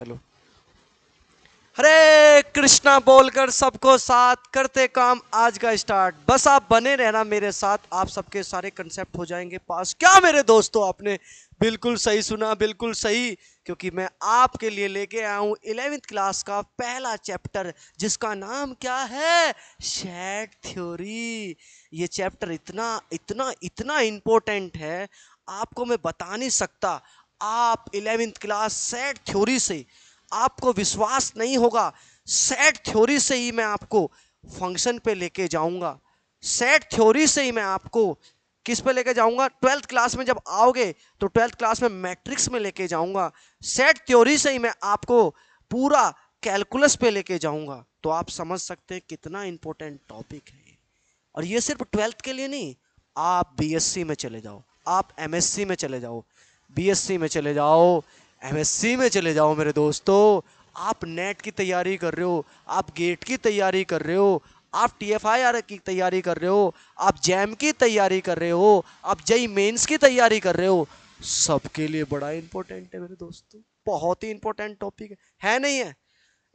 Hello. हरे कृष्णा बोलकर सबको साथ करते काम आज का स्टार्ट। बस आप बने रहना मेरे साथ, आप सबके सारे कंसेप्ट हो जाएंगे पास। क्या मेरे दोस्तों, आपने बिल्कुल सही सुना, बिल्कुल सही। क्योंकि मैं आपके लिए लेके आया हूँ 11वीं क्लास का पहला चैप्टर, जिसका नाम क्या है? Set theory. ये चैप्टर इतना इतना इतना इंपॉर्टेंट है, आपको मैं बता नहीं सकता। आप 11वीं क्लास सेट थ्योरी से आपको विश्वास नहीं होगा। सेट थ्योरी से ही मैं आपको फंक्शन पे लेके जाऊंगा। सेट थ्योरी से ही मैं आपको किस पे लेके जाऊंगा? 12th क्लास में जब आओगे तो 12th क्लास में मैट्रिक्स में लेके जाऊंगा। सेट थ्योरी से ही मैं आपको पूरा कैलकुलस पे लेके जाऊंगा। तो आप समझ सकते हैं कितना इंपॉर्टेंट टॉपिक है। और ये सिर्फ 12th के लिए नहीं, आप बीएससी में चले जाओ, आप एमएससी में चले जाओ, बीएससी में चले जाओ, एमएससी में चले जाओ मेरे दोस्तों। आप नेट की तैयारी कर रहे हो, आप गेट की तैयारी कर रहे हो, आप टीएफआईआर की तैयारी कर रहे हो, आप जैम की तैयारी कर रहे हो, आप जेई मेंस की तैयारी कर रहे हो, सबके लिए बड़ा इंपॉर्टेंट है मेरे दोस्तों। बहुत ही इंपॉर्टेंट टॉपिक है नहीं है?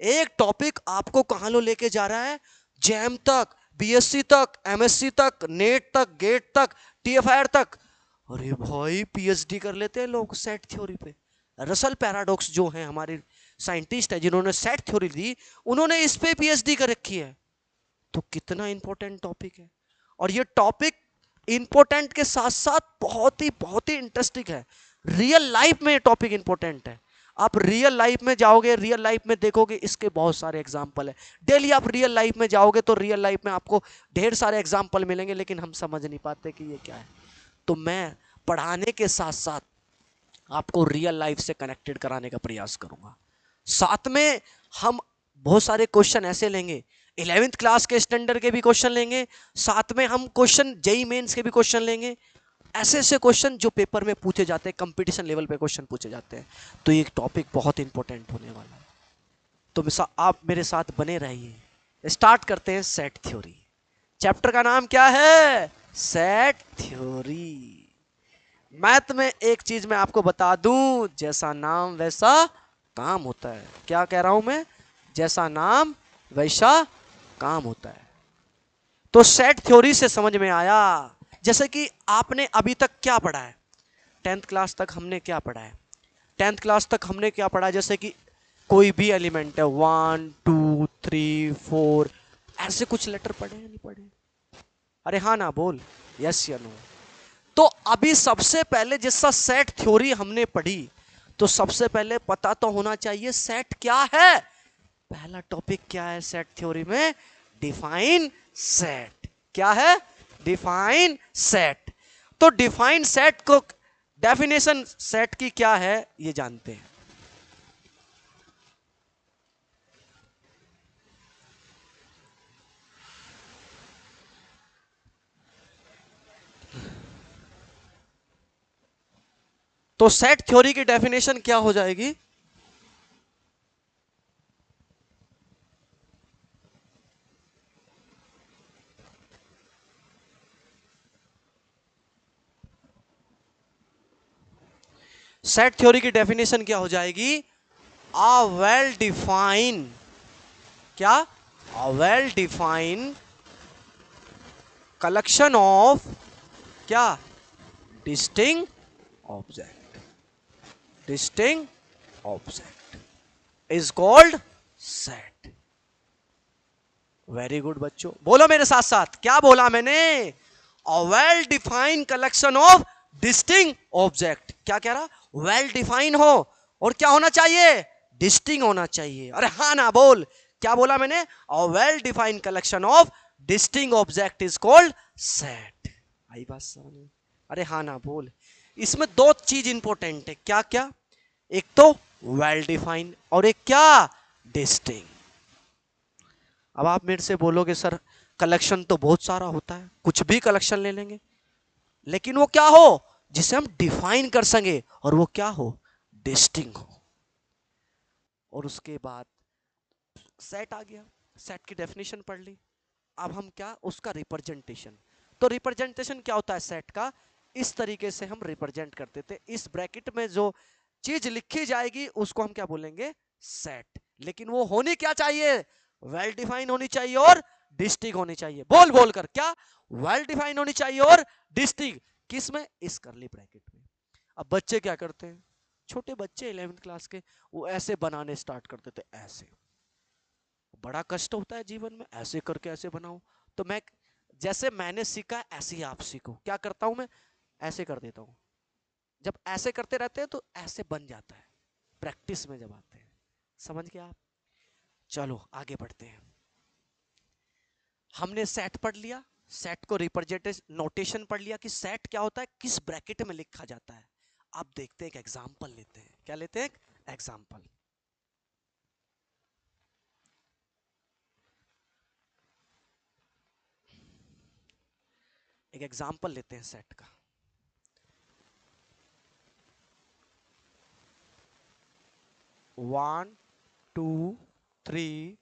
एक टॉपिक आपको कहां लो लेके जा रहा है? जैम तक, बीएससी तक, एमएससी तक, नेट तक, गेट तक, टीएफआईआर तक। अरे भाई, पीएचडी कर लेते हैं लोग सेट थ्योरी पे। रसल पैराडॉक्स जो है हमारे साइंटिस्ट है जिन्होंने सेट थ्योरी दी, उन्होंने इस पे पीएचडी कर रखी है। तो कितना इंपॉर्टेंट टॉपिक है। और ये टॉपिक इंपॉर्टेंट के साथ साथ बहुत ही इंटरेस्टिंग है। रियल लाइफ में ये टॉपिक इंपॉर्टेंट है। आप रियल लाइफ में जाओगे, रियल लाइफ में देखोगे, इसके बहुत सारे एग्जाम्पल है। डेली आप रियल लाइफ में जाओगे तो रियल लाइफ में आपको ढेर सारे एग्जाम्पल मिलेंगे, लेकिन हम समझ नहीं पाते कि ये क्या है। तो मैं पढ़ाने के साथ साथ आपको रियल लाइफ से कनेक्टेड कराने का प्रयास करूंगा। साथ में हम बहुत सारे क्वेश्चन ऐसे लेंगे, 11वीं क्लास के स्टैंडर्ड के भी क्वेश्चन लेंगे, साथ में हम क्वेश्चन जेई मेंस के भी क्वेश्चन लेंगे। ऐसे ऐसे क्वेश्चन जो पेपर में पूछे जाते हैं, कंपटीशन लेवल पे क्वेश्चन पूछे जाते हैं। तो ये टॉपिक बहुत इंपॉर्टेंट होने वाला है। तो आप मेरे साथ बने रहिए। स्टार्ट करते हैं सेट थ्योरी। चैप्टर का नाम क्या है? Set theory. मैथ में एक चीज मैं आपको बता दूं, जैसा नाम वैसा काम होता है। क्या कह रहा हूं मैं? जैसा नाम वैसा काम होता है। तो सेट थ्योरी से समझ में आया, जैसे कि आपने अभी तक क्या पढ़ा है? 10th क्लास तक हमने क्या पढ़ा है? 10th क्लास तक हमने क्या पढ़ा? जैसे कि कोई भी एलिमेंट है, 1 2 3 4, ऐसे कुछ लेटर पढ़े या नहीं पढ़े? अरे हाँ ना बोल, यस या नो। तो अभी सबसे पहले जैसा सेट थ्योरी हमने पढ़ी, तो सबसे पहले पता तो होना चाहिए सेट क्या है। पहला टॉपिक क्या है सेट थ्योरी में? Define set. क्या है? Define set. तो डिफाइन सेट को, डेफिनेशन सेट की क्या है ये जानते हैं। तो सेट थ्योरी की डेफिनेशन क्या हो जाएगी? सेट थ्योरी की डेफिनेशन क्या हो जाएगी? अ वेल डिफाइन, क्या? A well define collection of, क्या? Distinct object. Distinct object is called set. Very good बच्चों, बोलो मेरे साथ साथ, क्या बोला मैंने? A well defined collection of distinct object. क्या कह रहा? वेल डिफाइन हो, और क्या होना चाहिए? डिस्टिंग होना चाहिए। अरे हाँ ना बोल, क्या बोला मैंने? A well defined collection of distinct object is called set. आई बात समझ में? अरे हाँ ना बोल। इसमें दो चीज इंपॉर्टेंट है। क्या क्या? एक तो वेल डिफाइंड, और एक क्या? डिस्टिंग। अब आप मेरे से बोलोगे सर कलेक्शन तो बहुत सारा होता है, कुछ भी कलेक्शन ले लेंगे, लेकिन वो क्या हो जिसे हम डिफाइन कर सके, और वो क्या हो? डिस्टिंग हो। और उसके बाद सेट आ गया, सेट की डेफिनेशन पढ़ ली। अब हम क्या? उसका रिप्रेजेंटेशन। तो रिप्रेजेंटेशन क्या होता है सेट का? इस तरीके से हम रिप्रेजेंट करते थे। इस ब्रैकेट में जो चीज लिखी जाएगी उसको हम क्या बोलेंगे? सेट। लेकिन वो होनी क्या चाहिए, वेल डिफाइन होनी चाहिए और डिस्टिंक्ट होनी चाहिए। बोल बोल कर, क्या वेल डिफाइन होनी चाहिए और डिस्टिंक्ट, किसमें, इस करली ब्रैकेट में। अब बच्चे क्या करते हैं, छोटे बच्चे 11th क्लास के, वो ऐसे बनाने स्टार्ट कर देते, ऐसे। बड़ा कष्ट होता है जीवन में, ऐसे करके ऐसे बनाओ। तो मैं, जैसे मैंने सीखा ऐसे ही आप सीखो। क्या करता हूं मैं, ऐसे कर देता हूं। जब ऐसे करते रहते हैं तो ऐसे बन जाता है, प्रैक्टिस में जब आते हैं। समझ गया आप। चलो आगे बढ़ते हैं। हमने सेट पढ़ लिया, सेट को रिप्रेजेंटेशन नोटेशन पढ़ लिया कि सेट क्या होता है, किस ब्रैकेट में लिखा जाता है। अब देखते हैं, एक एग्जांपल लेते हैं। क्या लेते हैं, एक एग्जांपल। एक एग्जांपल लेते हैं सेट का। 1 2 3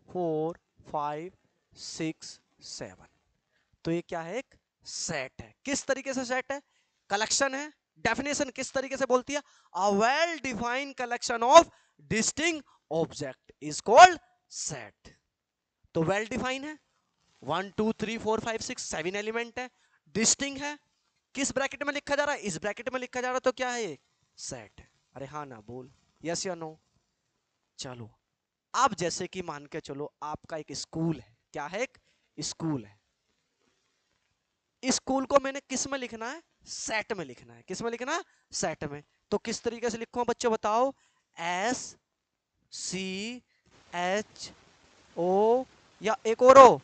4 5 6 7। तो ये क्या है, एक सेट है। किस तरीके से सेट है, कलेक्शन है। डेफिनेशन किस तरीके से बोलती है, अ well defined collection of distinct object is called set. तो वेल डिफाइन है, 1 2 3 4 5 6 7 एलिमेंट है, डिस्टिंक्ट है, किस ब्रैकेट में लिखा जा रहा है, इस ब्रैकेट में लिखा जा रहा है, तो क्या है, सेट है। अरे हाँ ना बोल, यस या नो। चलो, आप जैसे कि मान के चलो, आपका एक स्कूल है। क्या है, एक स्कूल है। स्कूल को मैंने किस में लिखना है, सेट में लिखना है। किस में लिखना है, सेट में। तो किस तरीके से लिखूं बच्चों, बताओ। एस सी एच ओ, या एक और ओ,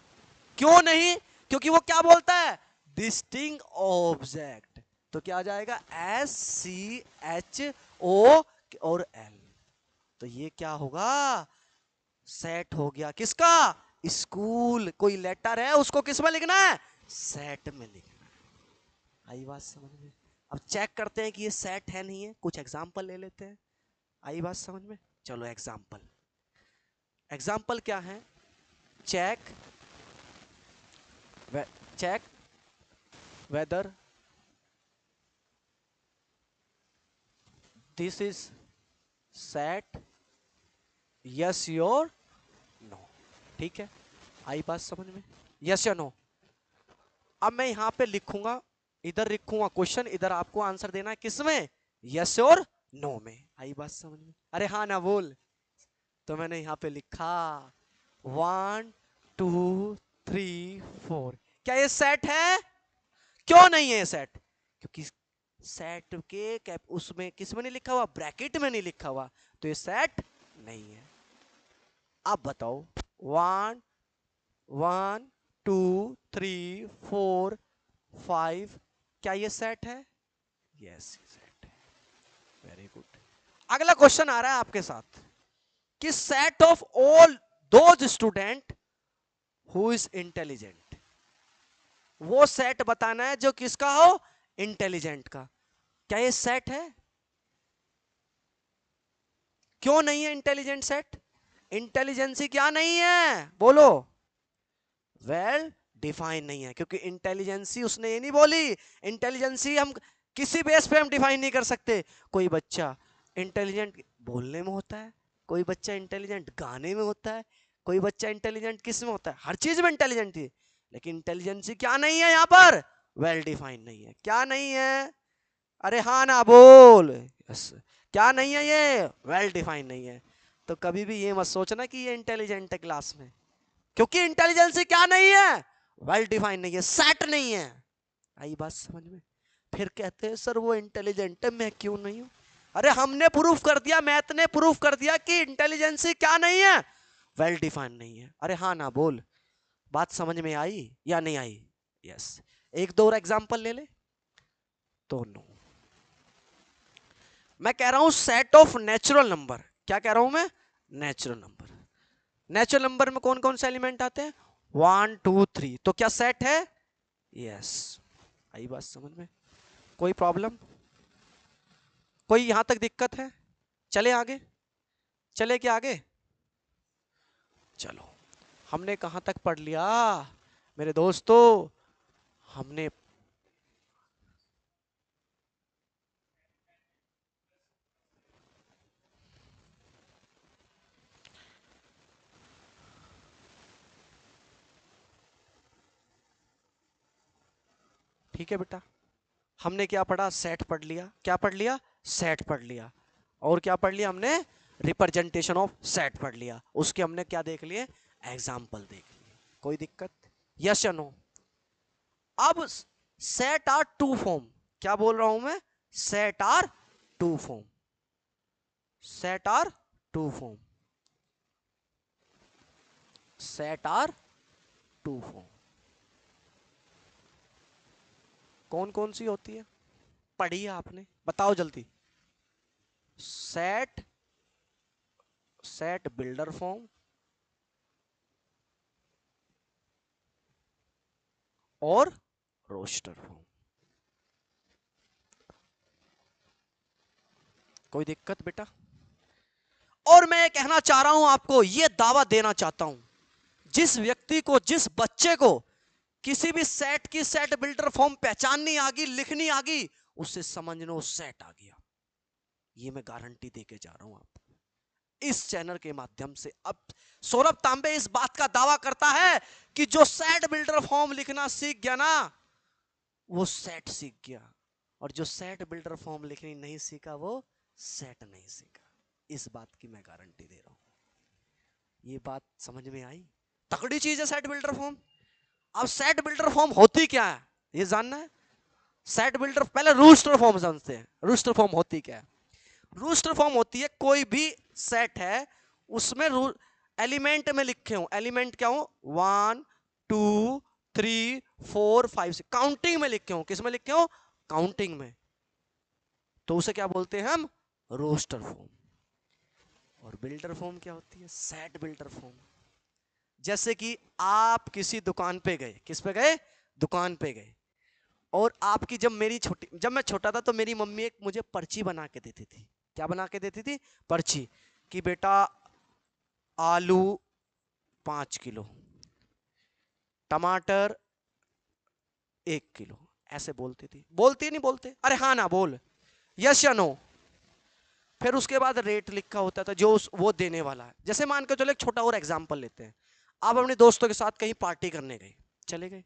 क्यों नहीं, क्योंकि वो क्या बोलता है, डिस्टिंक्ट ऑब्जेक्ट। तो क्या आ जाएगा, एस सी एच ओ और एल। तो ये क्या होगा, सेट हो गया। किसका, स्कूल। कोई लेटर है, उसको किस में लिखना है, सेट में लिखना है। आई बात समझ में। अब चेक करते हैं कि ये सेट है नहीं है, कुछ एग्जांपल ले लेते हैं। आई बात समझ में। चलो एग्जांपल, एग्जांपल क्या है, check, check whether this is set, yes or no. ठीक है, आई बात समझ में, यस या नो। अब मैं यहां पे लिखूंगा, इधर लिखूंगा क्वेश्चन, इधर आपको आंसर देना है, किसमें, यस और नो में। आई बात समझ में, अरे हाँ ना बोल। तो मैंने यहां पे लिखा 1 2 3 4। क्या ये सेट है, क्यों नहीं है ये सेट, क्योंकि सेट के कैप उसमें किस में नहीं लिखा हुआ, ब्रैकेट में नहीं लिखा हुआ, तो ये सेट नहीं है। अब बताओ, 1 1 2 3 4 5, क्या ये सेट है, यस सेट है। Very good. अगला क्वेश्चन आ रहा है आपके साथ कि set of all those student who is intelligent. वो सेट बताना है जो किसका हो, इंटेलिजेंट का। क्या ये सेट है, क्यों नहीं है इंटेलिजेंट सेट, इंटेलिजेंसी क्या नहीं है, बोलो। वेल डिफाइन नहीं है, क्योंकि इंटेलिजेंसी उसने ये नहीं बोली। इंटेलिजेंसी हम किसी बेस पे हम डिफाइन नहीं कर सकते। कोई बच्चा इंटेलिजेंट बोलने में होता है, कोई बच्चा इंटेलिजेंट गाने में होता है, कोई बच्चा इंटेलिजेंट किस में होता है, हर चीज में इंटेलिजेंट है। लेकिन इंटेलिजेंसी क्या नहीं है यहाँ पर, वेल डिफाइन नहीं है। क्या नहीं है, अरे हाँ ना बोल, यस। क्या नहीं है, ये वेल डिफाइन नहीं है। तो कभी भी ये मत सोचना कि ये इंटेलिजेंट है क्लास में, क्योंकि इंटेलिजेंस क्या नहीं है, वेल डिफाइन नहीं है, सेट नहीं है। आई बात समझ में। फिर कहते हैं सर वो इंटेलिजेंट है, मैं क्यों नहीं हूं। अरे हमने प्रूफ कर दिया, मैथ ने प्रूफ कर दिया कि इंटेलिजेंस क्या नहीं है, वेल डिफाइन नहीं है। अरे हाँ ना बोल, बात समझ में आई या नहीं आई, यस। एक दो और एग्जांपल ले ले तो नो। मैं कह रहा हूं सेट ऑफ नेचुरल नंबर। क्या कह रहा हूं मैं, नेचुरल नंबर। नेचुरल नंबर में कौन कौन से एलिमेंट आते हैं, 1 2 3। तो क्या सेट है, यस। आई बात समझ में, कोई प्रॉब्लम, कोई यहां तक दिक्कत है, चले आगे, चले क्या आगे। चलो, हमने कहां तक पढ़ लिया मेरे दोस्तों, हमने ठीक है बेटा, हमने क्या पढ़ा, सेट पढ़ लिया, क्या पढ़ लिया, सेट पढ़ लिया, और क्या पढ़ लिया हमने, रिप्रेजेंटेशन ऑफ सेट पढ़ लिया, उसके हमने क्या देख लिए, एग्जाम्पल देख लिए। कोई दिक्कत, यस या नो? अब सेट आर टू फॉर्म, क्या बोल रहा हूं मैं, set are two form, set are two form, set are two form. कौन कौन सी होती है, पढ़ी है आपने, बताओ जल्दी। सेट, सेट बिल्डर फॉर्म और रोस्टर फॉर्म। कोई दिक्कत बेटा? और मैं कहना चाह रहा हूं आपको, यह दावा देना चाहता हूं, जिस व्यक्ति को, जिस बच्चे को किसी भी सेट की सेट बिल्डर फॉर्म पहचाननी आ गई, लिखनी आ गई, उससे समझ लो सेट आ गया। ये मैं गारंटी देके जा रहा हूं आपको इस चैनल के माध्यम से। अब सौरभ तांबे इस बात का दावा करता है कि जो सेट बिल्डर फॉर्म लिखना सीख गया ना, वो सेट सीख गया, और जो सेट बिल्डर फॉर्म लिखनी नहीं सीखा, वो सेट नहीं सीखा। इस बात की मैं गारंटी दे रहा हूं। ये बात समझ में आई? तगड़ी चीज है सेट बिल्डर फॉर्म। अब सेट बिल्डर फॉर्म होती क्या है, ये जानना है? सेट बिल्डर, पहले रूस्टर फॉर्म समझते हैं। रूस्टर फॉर्म होती क्या है? रूस्टर फॉर्म होती है, कोई भी सेट है, उसमें एलिमेंट में लिखे हो, एलिमेंट क्या हो, 1 2 3 4 5 6, काउंटिंग में लिखे हो। किस में लिखे हो, काउंटिंग में। तो उसे क्या बोलते हैं हम, रोस्टर फॉर्म। और बिल्डर फॉर्म क्या होती है, सेट बिल्डर फॉर्म। जैसे कि आप किसी दुकान पे गए, किस पे गए, दुकान पे गए, और आपकी, जब मैं छोटा था तो मेरी मम्मी एक मुझे पर्ची बना के देती थी। क्या बना के देती थी, पर्ची, कि बेटा आलू 5 किलो, टमाटर 1 किलो, ऐसे बोलती थी। बोलती नहीं बोलते, अरे हाँ ना बोल, यस या नो? फिर उसके बाद रेट लिखा होता था जो वो देने वाला है। जैसे मान के चलो, एक छोटा और एग्जांपल लेते हैं। आप अपने दोस्तों के साथ कहीं पार्टी करने गए, चले गए,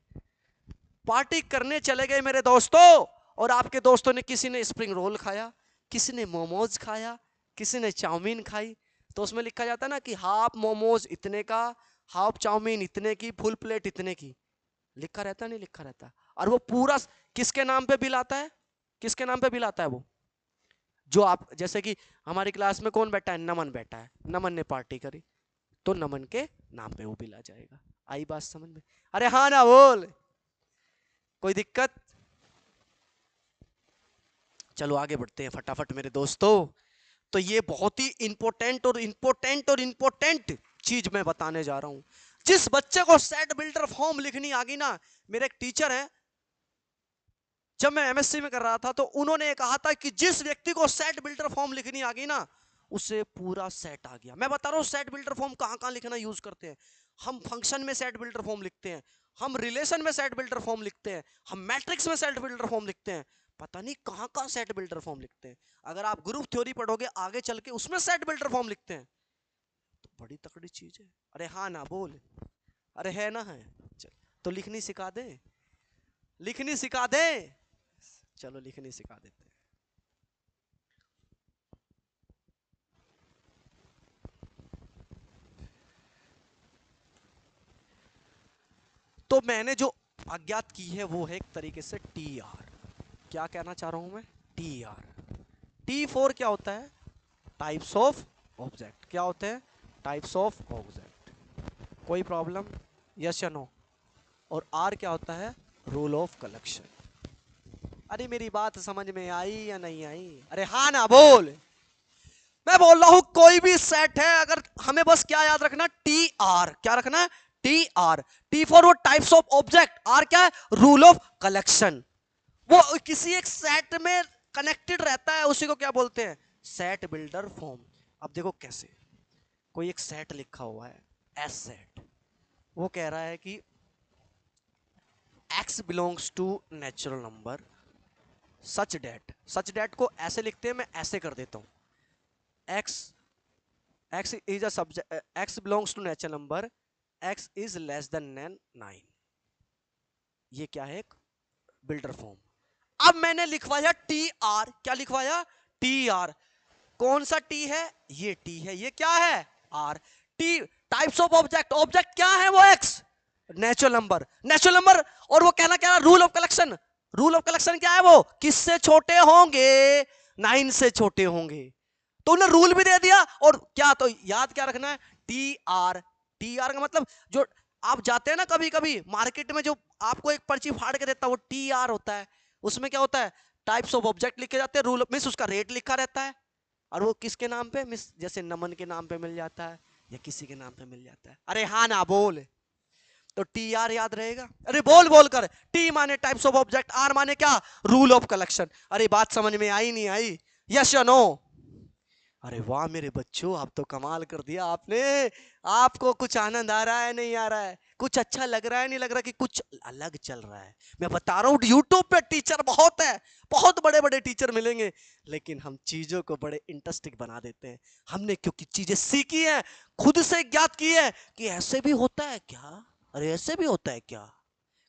पार्टी करने चले गए मेरे दोस्तों, और आपके दोस्तों ने, किसी ने स्प्रिंग रोल खाया, किसी ने मोमोज खाया, किसी ने चाउमीन खाई। तो उसमें लिखा जाता है ना कि हाफ मोमोज इतने का, हाफ चाउमीन इतने की, फुल प्लेट इतने की, लिखा रहता नहीं, लिखा रहता। और वो पूरा किसके नाम पे बिल आता है, किसके नाम पे बिल आता है वो, जो आप, जैसे कि हमारी क्लास में कौन बैठा है, नमन बैठा है, नमन ने पार्टी करी, तो नमन के नाम पे वो बिल आ जाएगा। आई बात समझ में? अरे हाँ ना बोल, कोई दिक्कत? चलो आगे बढ़ते हैं फटाफट मेरे दोस्तों। तो ये बहुत ही इंपॉर्टेंट चीज मैं बताने जा रहा हूं। जिस बच्चे को सेट बिल्डर फॉर्म लिखनी आ गई ना, मेरे एक टीचर है, जब मैं एमएससी में कर रहा था, तो उन्होंने कहा था कि जिस व्यक्ति को सेट बिल्डर फॉर्म लिखनी आ गई ना, उसे पूरा सेट आ गया। मैं बता रहा हूं सेट बिल्डर फॉर्म कहां कहां लिखना यूज करते हैं। हम फंक्शन में सेट बिल्डर फॉर्म लिखते हैं, हम रिलेशन में सेट बिल्डर फॉर्म लिखते हैं, हम मैट्रिक्स में सेट बिल्डर फॉर्म लिखते हैं, पता नहीं कहां कहां सेट बिल्डर फॉर्म लिखते हैं। अगर आप ग्रुप थ्योरी पढ़ोगे आगे चल के, उसमें सेट बिल्डर फॉर्म लिखते हैं। तो बड़ी तकड़ी चीज है। अरे हाँ ना बोल, अरे है ना है, चल तो लिखनी सिखा दे, लिखनी सिखा दे, चलो लिखनी सिखा देते हैं। तो मैंने जो अज्ञात की है वो है एक तरीके से टी आर। क्या कहना चाह रहा हूं मैं, टी आर। टी फोर क्या होता है, टाइप्स ऑफ ऑब्जेक्ट। क्या होते हैं, टाइप्स ऑफ ऑब्जेक्ट। कोई प्रॉब्लम, यस या नो? और आर क्या होता है, रूल ऑफ कलेक्शन। अरे मेरी बात समझ में आई या नहीं आई? अरे हाँ ना बोल। मैं बोल रहा हूं कोई भी सेट है, अगर हमें बस क्या याद रखना, टी आर। क्या रखना है, टी आर। टी फॉर वो टाइप्स ऑफ ऑब्जेक्ट, आर क्या है, रूल ऑफ कलेक्शन। वो किसी एक सेट में कनेक्टेड रहता है, उसी को क्या बोलते हैं, सेट बिल्डर फॉर्म। अब देखो कैसे, कोई एक सेट लिखा हुआ है, एस सेट, वो कह रहा है कि x belongs to natural number such that को ऐसे लिखते हैं, मैं ऐसे कर देता हूं, x x is a subject, x belongs to natural number, x is less than 9। ये क्या है, एक बिल्डर फॉर्म। अब मैंने लिखवाया टी आर, क्या लिखवाया? T R. कौन सा टी है? ये टी है, ये क्या है? R. T types of object, object क्या है वो? X. Natural number, natural number. और वो कहना क्या? Rule of collection. Rule of collection क्या है? वो किससे छोटे होंगे? 9 से छोटे होंगे। तो उन्हें रूल भी दे दिया। और क्या, तो याद क्या रखना है? T R. टी आर का मतलब, जो आप जाते हैं ना कभी कभी मार्केट में, जो आपको एक पर्ची फाड़ के देता है वो टी आर होता है। उसमें क्या होता है? टाइप्स ऑफ ऑब्जेक्ट लिखे जाते हैं, रूल मींस उसका रेट लिखा रहता है। और वो किसके नाम पे? मिस जैसे नमन के नाम पे मिल जाता है या किसी के नाम पे मिल जाता है। अरे हाँ ना बोल। तो टी आर याद रहेगा। अरे बोल बोल कर। टी माने टाइप्स ऑफ ऑब्जेक्ट, आर माने क्या? Rule of collection. अरे बात समझ में आई नहीं आई? यस या नो? अरे वाह मेरे बच्चों, आप तो कमाल कर दिया आपने। आपको कुछ आनंद आ रहा है नहीं आ रहा है? कुछ अच्छा लग रहा है नहीं लग रहा कि कुछ अलग चल रहा है? मैं बता रहा हूँ यूट्यूब पे टीचर बहुत है, बहुत बड़े बड़े टीचर मिलेंगे, लेकिन हम चीजों को बड़े इंटरेस्टिंग बना देते हैं। हमने क्योंकि चीजें सीखी है, खुद से ज्ञात की है कि ऐसे भी होता है क्या? अरे ऐसे भी होता है क्या?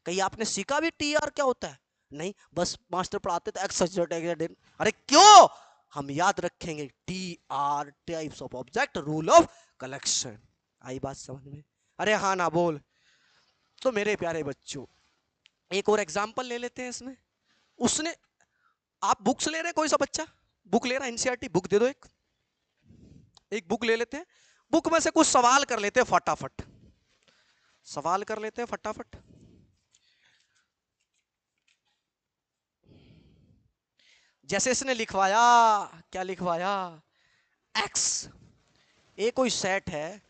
कहीं आपने सीखा भी टी आर क्या होता है? नहीं, बस मास्टर पढ़ाते थे एक्स। अरे क्यों? हम याद रखेंगे T R, types of object, rule of collection. आई बात समझ में? अरे हाँ ना बोल। तो मेरे प्यारे बच्चों, एक और एग्जांपल ले लेते हैं इसमें। उसने, आप बुक्स ले रहे हैं, कोई सा बच्चा बुक ले रहा है? एनसीईआरटी बुक दे दो एक। एक बुक ले लेते हैं, बुक में से कुछ सवाल कर लेते हैं फटाफट। सवाल कर लेते हैं फटाफट। जैसे इसने लिखवाया, क्या लिखवाया? एक्स। ए कोई सेट है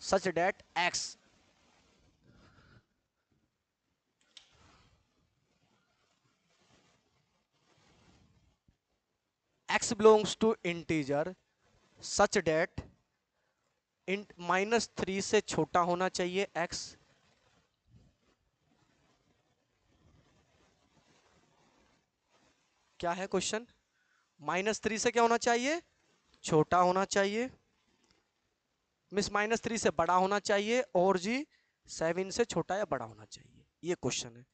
such that x, x belongs to integer such that int -3 से छोटा होना चाहिए x। क्या है क्वेश्चन? -3 से क्या होना चाहिए? छोटा होना चाहिए। मिस -3 से बड़ा होना चाहिए, और जी 7 से छोटा या बड़ा होना चाहिए। ये क्वेश्चन है।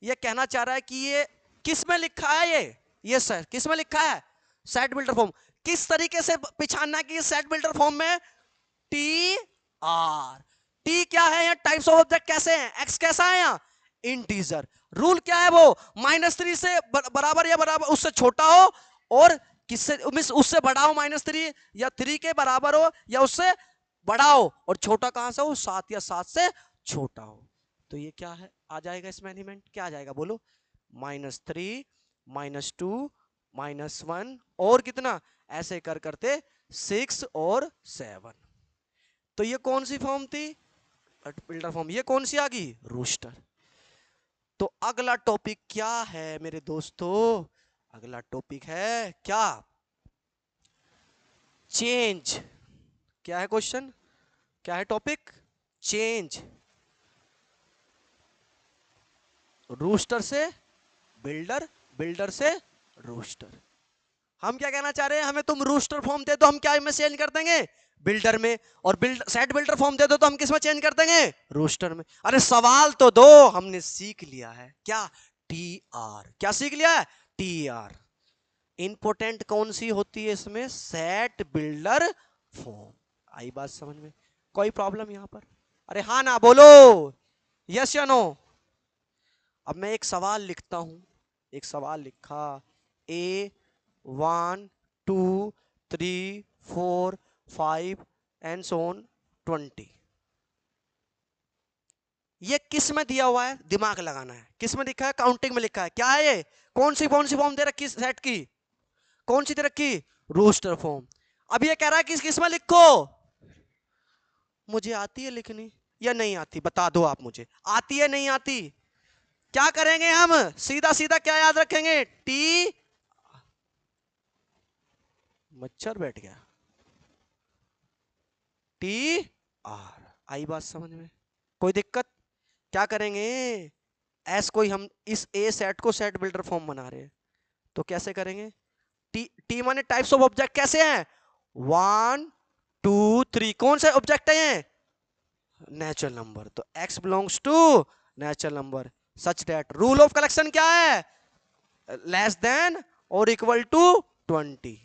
ये कहना चाह रहा है कि ये किस में लिखा है? ये सर किस में लिखा है? Set builder form. किस तरीके से पहचानना कि सेट बिल्डर फॉर्म में? T R. टी क्या है? यहाँ टाइप्स ऑफ ऑब्जेक्ट कैसे हैं? एक्स कैसा है यहाँ? इंटीजर। रूल क्या है? वो -3 से बराबर या बराबर उससे छोटा हो, और किससे मिस उससे बड़ा हो -3, या 3 के बराबर हो या उससे बड़ा हो, और छोटा कहां से हो? 7 या 7 से छोटा हो। तो ये क्या है आ जाएगा इसमें एलिमेंट? क्या आ जाएगा बोलो? -3, -2, -1 और कितना, ऐसे कर करते 6 और 7। तो ये कौन सी फॉर्म थी? Builder form. ये कौन सी आ गई? रूस्टर। तो अगला टॉपिक क्या है मेरे दोस्तों? अगला टॉपिक है क्या? चेंज। क्या है क्वेश्चन? क्या है टॉपिक? चेंज। रूस्टर से बिल्डर, बिल्डर से रूस्टर। हम क्या कहना चाह रहे हैं? हमें तुम रूस्टर फॉर्म दे दो, हम क्या में चेंज कर देंगे? बिल्डर में। और बिल्डर सेट बिल्डर फॉर्म दे दो तो हम किस में चेंज कर देंगे? रूस्टर में। अरे सवाल तो दो, हमने सीख लिया है क्या? T R. क्या सीख लिया है? T are. इंपोर्टेंट कौन सी होती है इसमें? Set builder form. आई बात समझ में? कोई प्रॉब्लम यहां पर? अरे हाँ ना बोलो, यस या नो? अब मैं एक सवाल लिखता हूं। एक सवाल लिखा, ए 1 2 3 4 5 एंड सो ऑन 20। ये किस में दिया हुआ है? दिमाग लगाना है। किस में लिखा है? काउंटिंग में लिखा है। क्या है ये? कौन सी फॉर्म दे रखी सेट की? कौन सी दे रखी? Roster form. अब ये कह रहा है किस किस में लिखो? मुझे आती है लिखनी या नहीं आती? बता दो आप मुझे, आती है नहीं आती? क्या करेंगे हम? सीधा सीधा क्या याद रखेंगे? टी। मच्छर बैठ गया। T R. आई बात समझ में? कोई दिक्कत? क्या करेंगे? एस कोई, हम इस ए सेट को सेट बिल्डर फॉर्म बना रहे हैं, तो कैसे करेंगे? टी टी माने टाइप्स ऑफ ऑब्जेक्ट कैसे हैं? 1 2 3। कौन से ऑब्जेक्ट है ये? Natural number. तो x belongs to natural number such that rule of collection क्या है? लेस देन और इक्वल टू 20।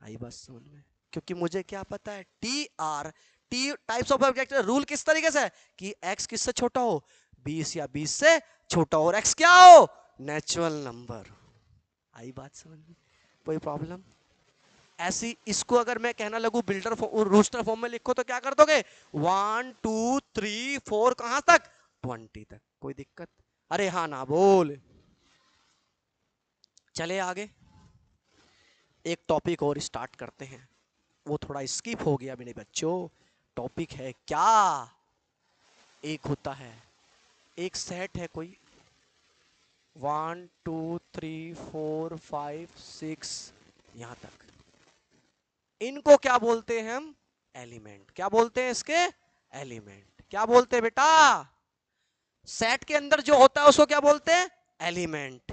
आई बात समझ में? क्योंकि मुझे क्या पता है, T R, T types of object rule किस तरीके से है कि एक्स किससे छोटा हो, 20 या 20 से छोटा हो, और एक्स क्या हो, नेचुरल नंबर। आई बात समझ में? कोई प्रॉब्लम? ऐसी इसको अगर मैं कहना लगू बिल्डर रूस्टर फॉर्म में लिखो तो क्या कर दोगे, 1 2 3 4 कहां तक, 20 तक। कोई दिक्कत? अरे हाँ ना बोल। चले आगे, एक टॉपिक और स्टार्ट करते हैं, वो थोड़ा स्किप हो गया मेरे बच्चों। टॉपिक है क्या, एक होता है, एक सेट है कोई, 1 2 3 4 5 6 यहां तक, इनको क्या बोलते हैं हम, एलिमेंट। क्या बोलते हैं इसके, एलिमेंट। क्या बोलते हैं बेटा, सेट के अंदर जो होता है उसको क्या बोलते हैं, एलिमेंट।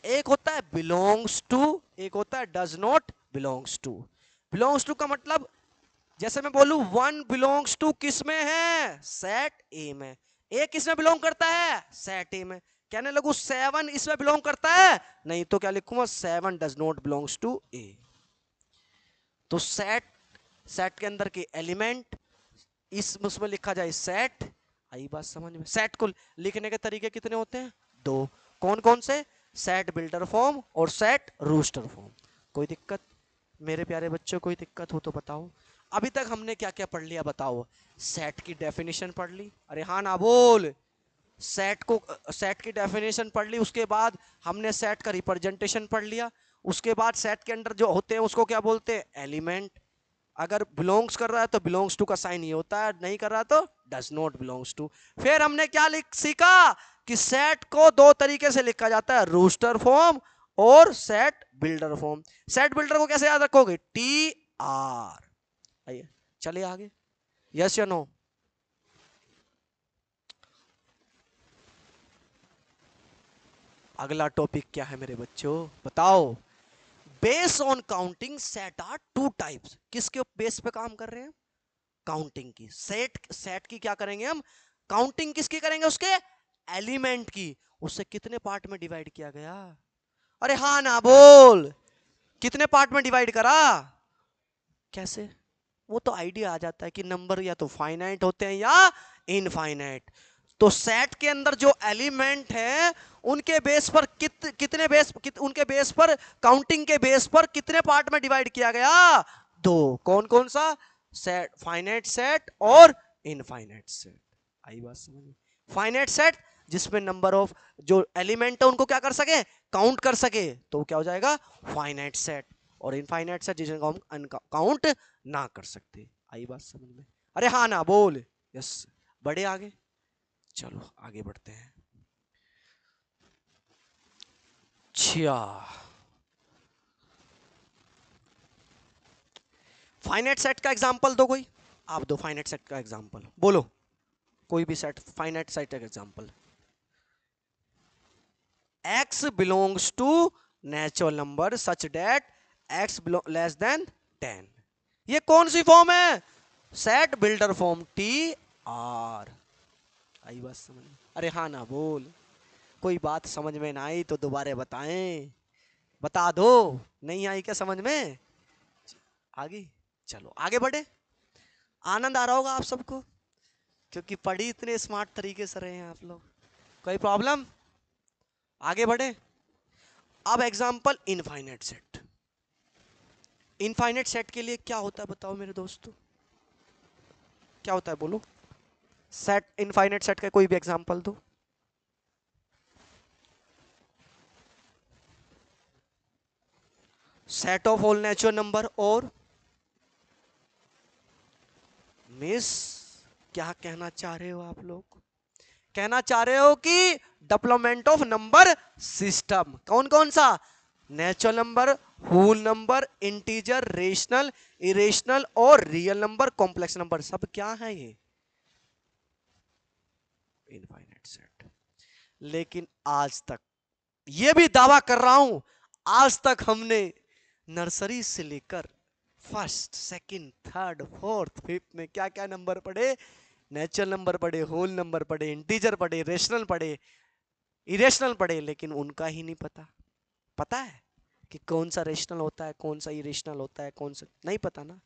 एक होता है बिलोंग्स टू, एक होता है does not belongs to. Belongs to का मतलब, जैसे मैं बोलूं 1 बिलोंग्स टू किस में है, सेट ए में। ए किस में बिलोंग करता है, सेट ए में। कहने लगू 7 इसमें बिलोंग करता है, नहीं तो क्या लिखूंगा, 7 डज नॉट बिलोंग्स टू ए। तो सेट, सेट के अंदर के एलिमेंट, इस उसमें लिखा जाए सेट। आई बात समझ में? सेट को लिखने के तरीके कितने होते हैं, 2। कौन कौन से, सेट बिल्डर फॉर्म और सेट रूस्टर फॉर्म। कोई दिक्कत मेरे प्यारे बच्चों, कोई दिक्कत हो तो बताओ। अभी तक हमने क्या क्या पढ़ लिया बताओ, सेट की डेफिनेशन पढ़ ली, अरे हाँ ना बोल, सेट को, सेट की डेफिनेशन पढ़ ली, उसके बाद हमने सेट का रिप्रेजेंटेशन पढ़ लिया, उसके बाद सेट के अंदर जो होते हैं उसको क्या बोलते हैं, एलिमेंट। अगर बिलोंग्स कर रहा है तो बिलोंग्स टू का साइन ये होता है, नहीं कर रहा तो डज नॉट बिलोंग्स टू। फिर हमने क्या लिख सीखा कि सेट को दो तरीके से लिखा जाता है, रूस्टर फॉर्म और set builder form. Set builder को कैसे याद रखोगे, टी आर। आइए चलिए आगे, यस या नो। अगला टॉपिक क्या है मेरे बच्चों, बताओ। Base on counting set are two types. किसके बेस पे काम कर रहे हैं, काउंटिंग की। सेट, सेट की क्या करेंगे हम, काउंटिंग किसकी करेंगे, उसके एलिमेंट की। उससे कितने पार्ट में डिवाइड किया गया, अरे हाँ ना बोल, कितने पार्ट में डिवाइड करा, कैसे, वो तो आइडिया आ जाता है कि नंबर या तो फाइनाइट होते हैं या इनफाइनाइट। तो सेट के अंदर जो एलिमेंट है उनके बेस पर कितने बेस उनके बेस पर, काउंटिंग के बेस पर कितने पार्ट में डिवाइड किया गया, 2। कौन कौन सा, सेट, फाइनाइट सेट और इनफाइनाइट सेट। आई बात समझ में? फाइनाइट सेट जिसमें नंबर ऑफ जो एलिमेंट है उनको क्या कर सके, काउंट कर सके, तो क्या हो जाएगा, फाइनाइट सेट। और इनफाइनाइट सेट जिसको हम काउंट ना कर सकते। आई बात समझ में? अरे हाँ ना बोल, यस। बढ़े आगे, चलो आगे बढ़ते हैं। अच्छा, फाइनाइट सेट का एग्जांपल दो कोई, आप दो फाइनाइट सेट का एग्जांपल, बोलो कोई भी सेट, फाइनाइट सेट का example. x belongs to natural number such that x less than 10। ये कौन सी फॉर्म है, set builder form, T R. आई बात समझ में? अरे हाँ ना बोल। कोई बात समझ में ना आई तो दोबारा बताएं, बता दो, नहीं आई क्या समझ में, आगे चलो आगे बढ़े। आनंद आ रहा होगा आप सबको, क्योंकि पढ़ी इतने स्मार्ट तरीके से रहे हैं आप लोग। कोई प्रॉब्लम, आगे बढ़े। अब example infinite set. Infinite set के लिए क्या होता है बताओ मेरे दोस्तों, क्या होता है बोलो, सेट, इनफाइनाइट सेट का कोई भी एग्जांपल दो। Set of whole natural number, और मिस, क्या कहना चाह रहे हो आप लोग, कहना चाह रहे हो कि डेवलपमेंट ऑफ नंबर सिस्टम, कौन कौन सा, natural number, whole number, integer, rational, irrational और रियल नंबर, कॉम्प्लेक्स नंबर, सब क्या है ये, इनफाइनाइट सेट। लेकिन आज तक, ये भी दावा कर रहा हूं, आज तक हमने नर्सरी से लेकर first second third fourth fifth में क्या क्या नंबर पढ़े, नेचुरल नंबर पढ़े, होल नंबर पढ़े, इंटीजर पढ़े, रेशनल पढ़े, इरेशनल पढ़े लेकिन उनका ही नहीं पता। पता है कि कौन सा रेशनल होता है, कौन सा इरेशनल होता है, कौन सा नहीं पता ना।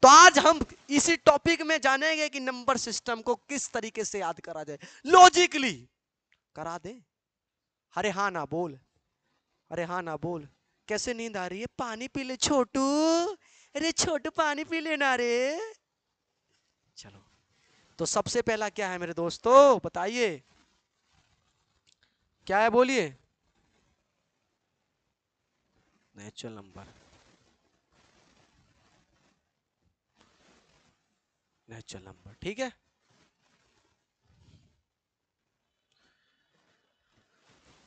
तो आज हम इसी टॉपिक में जानेंगे कि नंबर सिस्टम को किस तरीके से याद करा जाए, लॉजिकली करा दे। अरे हाँ ना बोल, अरे हाँ ना बोल। कैसे नींद आ रही है? पानी पी ले छोटू, अरे छोटू पानी पी लेना रे। चलो, तो सबसे पहला क्या है मेरे दोस्तों, बताइए क्या है, बोलिए। नेचुरल नंबर, नेचुरल नंबर, ठीक है।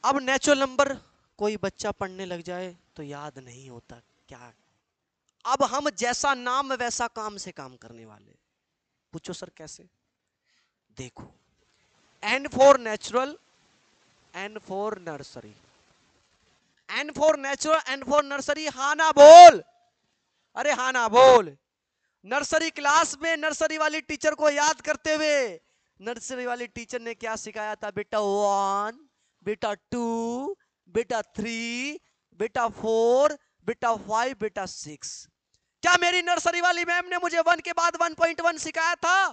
अब नेचुरल नंबर कोई बच्चा पढ़ने लग जाए तो याद नहीं होता क्या। अब हम जैसा नाम वैसा काम से काम करने वाले। पूछो सर कैसे? देखो, N for natural, N for nursery, N for natural, N for nursery. हाँ ना बोल, अरे हाँ ना बोल। नर्सरी क्लास में नर्सरी वाली टीचर को याद करते हुए नर्सरी वाली टीचर ने क्या सिखाया था? बेटा वन, बेटा टू, बेटा थ्री, बेटा फोर, बेटा फाइव, बेटा सिक्स। क्या मेरी नर्सरी वाली मैम ने मुझे वन के बाद 1.1 सिखाया था?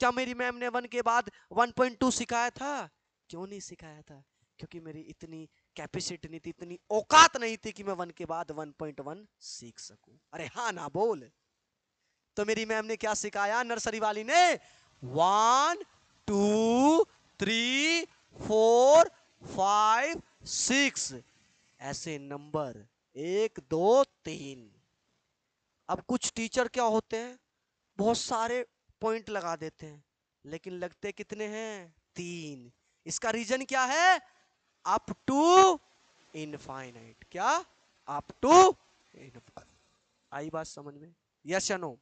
क्या मेरी मैम ने वन के बाद 1.2 सिखाया था? क्यों नहीं सिखाया था? क्योंकि मेरी इतनी कैपेसिटी नहीं थी, इतनी औकात नहीं थी कि मैं वन के बाद 1.1 सीख सकूं। अरे हाँ ना बोल। तो मेरी मैम ने क्या सिखाया नर्सरी वाली ने? 1 2 3 4 5 6, ऐसे नंबर, 1 2 3। अब कुछ टीचर क्या होते हैं, बहुत सारे पॉइंट लगा देते हैं, लेकिन लगते कितने हैं? 3। इसका रीजन क्या है? Up to infinite. क्या? Up to infinite. आई बात समझ में? यस या नो?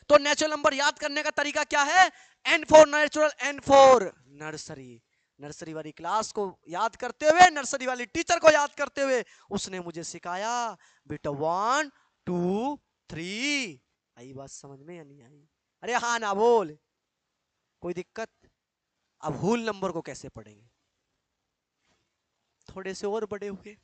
तो नेचुरल नंबर याद करने का तरीका क्या है? N for natural, N for nursery. Nursery वाली क्लास को याद करते हुए, नर्सरी वाली टीचर को याद करते हुए उसने मुझे सिखाया, बेटा 1 2 3। आई बात समझ में या नहीं आई? अरे हाँ ना बोल। कोई दिक्कत? अब होल नंबर को कैसे पढ़ेंगे? थोड़े से और बड़े हुए,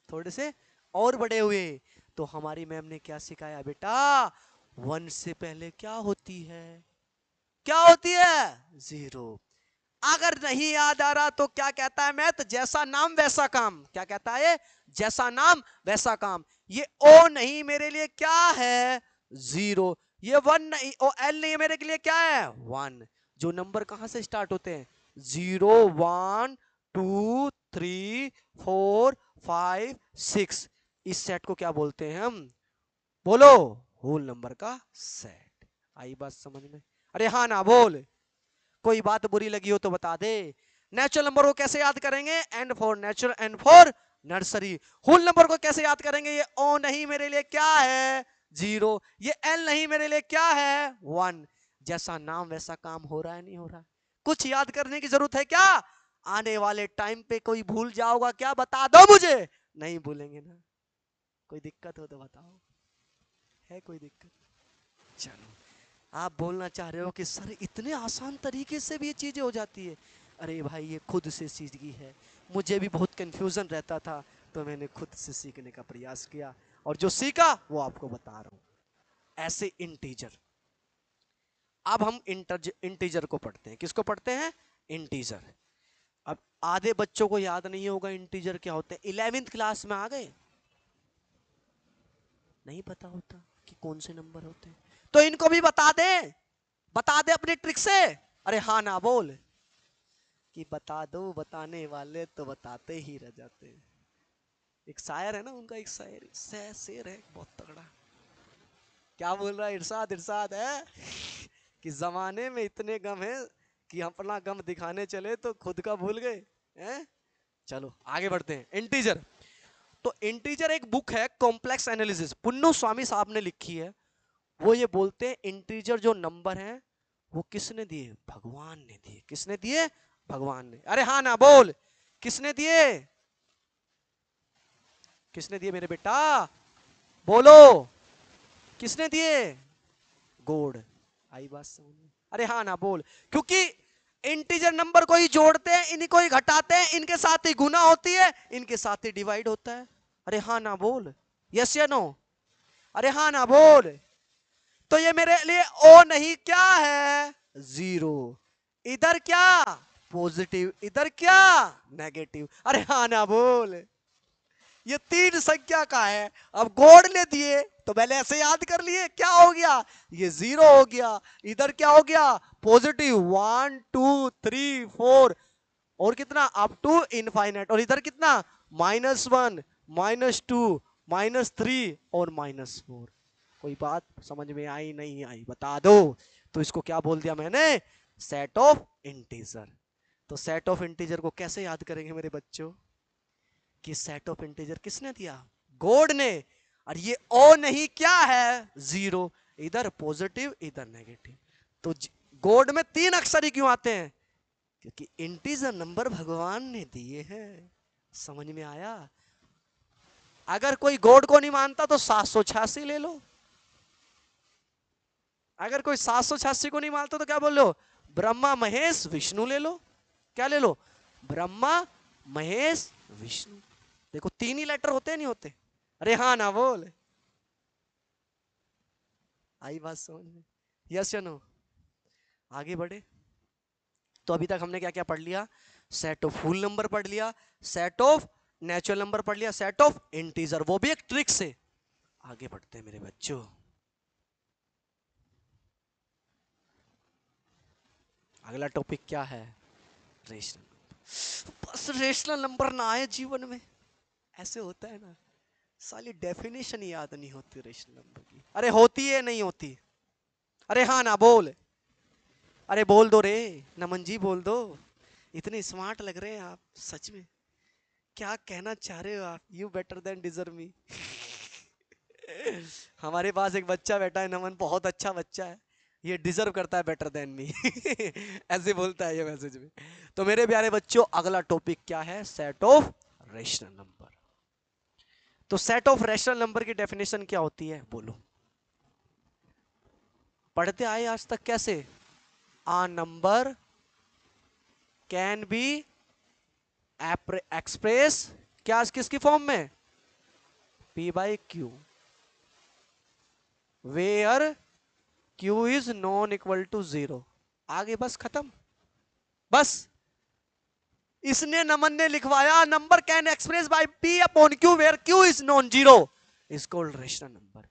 थोड़े से और बड़े हुए। तो हमारी मैम ने क्या सिखाया? बेटा वन से पहले क्या होती है? क्या होती है? जीरो। अगर नहीं याद आ रहा तो क्या कहता है मैथ? जैसा नाम वैसा काम। क्या कहता है? जैसा नाम वैसा काम। ये ओ नहीं मेरे लिए क्या है? जीरो। ये वन नहीं, ओ एल नहीं मेरे के लिए क्या है? वन। जो नंबर कहां से स्टार्ट होते हैं? 0 1 2 3 4 5 6। इस सेट को क्या बोलते हैं हम? बोलो। होल नंबर का सेट। आई बात समझ में? अरे हाँ ना बोल। कोई बात बुरी लगी हो तो बता दे। नेचुरल नंबर को कैसे याद करेंगे? N for natural, N for nursery. Whole number को कैसे याद करेंगे? ये ओ नहीं मेरे लिए क्या है? जीरो। ये एल नहीं मेरे लिए क्या है? वन। जैसा नाम वैसा काम हो रहा है नहीं हो रहा? कुछ याद करने की जरूरत है क्या? आने वाले टाइम पे कोई भूल जाओगा क्या? बता दो मुझे। नहीं भूलेंगे ना? कोई दिक्कत हो तो बताओ, है कोई दिक्कत? चलो, आप बोलना चाह रहे हो कि सर इतने आसान तरीके से भी ये चीजें हो जाती है। अरे भाई ये खुद से सीखी है, मुझे भी बहुत कंफ्यूजन रहता था, तो मैंने खुद से सीखने का प्रयास किया और जो सीखा वो आपको बता रहा हूं। ऐसे इंटीजर। अब हम इंटीजर को पढ़ते हैं। किसको पढ़ते हैं? इंटीजर। अब आधे बच्चों को याद नहीं होगा इंटीजर क्या होते हैं। 11th क्लास में आ गए, नहीं पता होता कि कौन से नंबर होते हैं, तो इनको भी बता दे, बता दे अपनी ट्रिक से। अरे हाँ ना बोल। कि बता दो, बताने वाले तो बताते ही रह जाते हैं। एक शायर है ना, उनका एक शायर शेर है बहुत तगड़ा। क्या बोल रहा है? इरशाद, इरशाद है कि जमाने में इतने गम है कि अपना गम दिखाने चले तो खुद का भूल गए हैं। चलो आगे बढ़ते हैं। इंटीजर। तो इंटीजर एक बुक है, कॉम्प्लेक्स एनालिसिस, पुन्नू स्वामी साहब ने लिखी है। वो ये बोलते हैं इंटीजर जो नंबर है वो किसने दिए? भगवान ने दिए। किसने दिए? भगवान ने। अरे हाँ ना बोल। किसने दिए? किसने दिए मेरे बेटा? बोलो। किसने दिए? गॉड। आई बात समझ में? अरे हाँ ना बोल। क्योंकि इंटीजर नंबर को ही जोड़ते हैं, इन्हीं को ही घटाते हैं, इनके साथ ही गुना होती है, इनके साथ ही डिवाइड होता है। अरे हाँ ना बोल, यस या नो, अरे हाँ ना बोल। तो ये मेरे लिए ओ नहीं क्या है, जीरो। इधर क्या पॉजिटिव, इधर क्या नेगेटिव। अरे हाँ ना बोल। ये तीन संख्या का है, अब जोड़ने दिए तो पहले ऐसे याद कर लिए, क्या हो गया, ये जीरो हो गया। इधर क्या हो गया, पॉजिटिव 1 2 3 4, और कितना अप टू इनफाइनाइट, और इधर कितना -1 -2 -3 और -4। कोई बात समझ में आई नहीं आई बता दो। तो इसको क्या बोल दिया मैंने, सेट ऑफ इंटीजर। तो सेट ऑफ इंटीजर को कैसे याद करेंगे मेरे बच्चों, कि सेट ऑफ इंटीजर किसने दिया, गॉड ने। और ये ओ नहीं क्या है, जीरो। इधर पॉजिटिव इधर नेगेटिव। तो गॉड में 3 अक्षर ही क्यों आते हैं, क्योंकि इंटीजर नंबर भगवान ने दिए हैं। समझ में आया। अगर कोई गॉड को नहीं मानता तो 786 ले लो। अगर कोई 786 को नहीं मानता तो क्या बोल लो, ब्रह्मा महेश विष्णु ले लो। क्या ले लो, ब्रह्मा महेश विष्णु। देखो 3 ही लेटर होते नहीं होते। अरे हाँ ना बोल, आई बात समझ में, यस या नो। आगे बढ़े। तो अभी तक हमने क्या क्या पढ़ लिया, सेट ऑफ फुल नंबर पढ़ लिया, सेट ऑफ नेचुरल नंबर पढ़ लिया, सेट ऑफ इंटीजर, वो भी एक ट्रिक से। आगे बढ़ते हैं मेरे बच्चों। अगला टॉपिक क्या है, रेशनल नंबर। बस रेशनल नंबर ना आए जीवन में, ऐसे होता है ना, साली डेफिनेशन याद नहीं होती रेशनल नंबर की। अरे होती है नहीं होती, अरे हाँ ना बोल, अरे बोल दो रे, नमन जी बोल दो। इतने स्मार्ट लग रहे हैं आप सच में, क्या कहना चाह रहे हो आप, यू बेटर देन डिजर्व मी। हमारे पास एक बच्चा बैठा है नमन, बहुत अच्छा बच्चा है, ये डिजर्व करता है बेटर देन मी। ऐसे बोलता है ये मैसेज में। तो मेरे प्यारे बच्चों अगला टॉपिक क्या है, सेट ऑफ रेशनल नंबर। तो सेट ऑफ रेशनल नंबर की डेफिनेशन क्या होती है बोलो, पढ़ते आए आज तक कैसे, a number can be express, क्या किसकी फॉर्म में, P by Q, where Q is non equal to 0। आगे बस खत्म। बस इसने नमन ने लिखवाया, number can express by P upon Q where Q is non 0 is called rational number.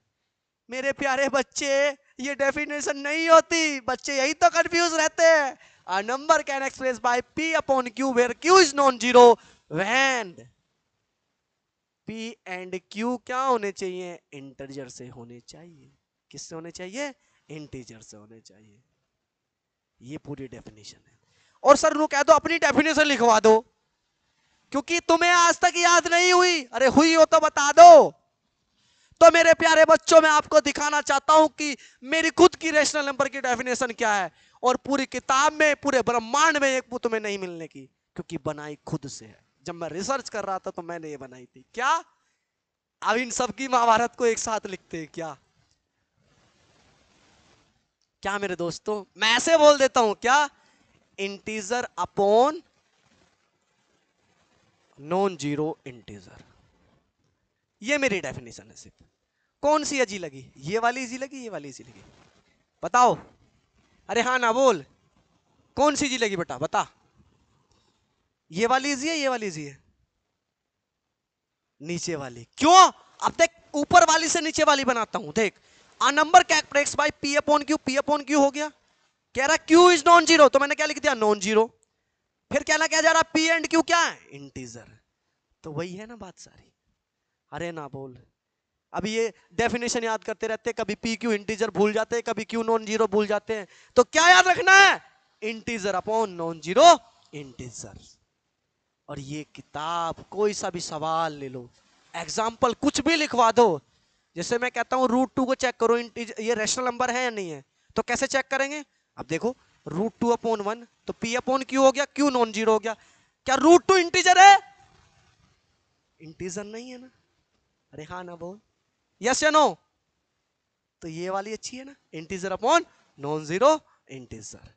मेरे प्यारे बच्चे ये डेफिनेशन नहीं होती, बच्चे यही तो कंफ्यूज रहते हैं। A number can express by P upon Q where Q is non-zero when P and Q क्या होने चाहिए, इंटीजर से होने चाहिए। किससे होने चाहिए, इंटीजर से होने चाहिए। ये पूरी डेफिनेशन है। और सर रू कह दो अपनी डेफिनेशन लिखवा दो, क्योंकि तुम्हें आज तक याद नहीं हुई। अरे हुई हो तो बता दो। तो मेरे प्यारे बच्चों मैं आपको दिखाना चाहता हूं कि मेरी खुद की रेशनल नंबर की डेफिनेशन क्या है, और पूरी किताब में पूरे ब्रह्मांड में एक तुम्हें नहीं मिलने की, क्योंकि बनाई खुद से है। जब मैं रिसर्च कर रहा था तो मैंने ये बनाई थी। क्या अब इन सबकी महाभारत को एक साथ लिखते हैं क्या, क्या मेरे दोस्तों, मैं ऐसे बोल देता हूं क्या, integer upon non zero integer. ये मेरी डेफिनेशन है सिर्फ। कौन सी अजी लगी, ये वाली इजी लगी, ये वाली इजी लगी, बताओ। अरे हाँ ना बोल, कौन सी इजी लगी बेटा बता। ये वाली इजी है, ये वाली इजी है, नीचे वाली क्यों। अब देख ऊपर वाली से नीचे वाली बनाता हूं, देख आ number calculates by P upon Q, P upon Q हो गया, कह रहा Q इज नॉन जीरो, तो मैंने क्या लिख दिया, नॉन जीरो। फिर कहना क्या जा रहा, P एंड Q क्या है, इंटीजर। तो वही है ना बात सारी। अरे ना बोल, अभी ये डेफिनेशन याद करते रहते, कभी P Q इंटीजर भूल जाते हैं, कभी Q नॉन जीरो भूल जाते हैं। तो क्या याद रखना है, integer upon non zero integer. और ये किताब कोई सा भी सवाल ले लो, एग्जाम्पल कुछ भी लिखवा दो, जैसे मैं कहता हूं रूट 2 को चेक करो, ये रेशनल नंबर है या नहीं है, तो कैसे चेक करेंगे। अब देखो रूट 2 अपॉन 1, तो P अपॉन Q हो गया, Q नॉन जीरो हो गया। क्या रूट 2 इंटीजर है, इंटीजर नहीं है ना। अरे हाँ ना बोल, यस या नो। तो ये वाली अच्छी है ना, integer upon non zero integer.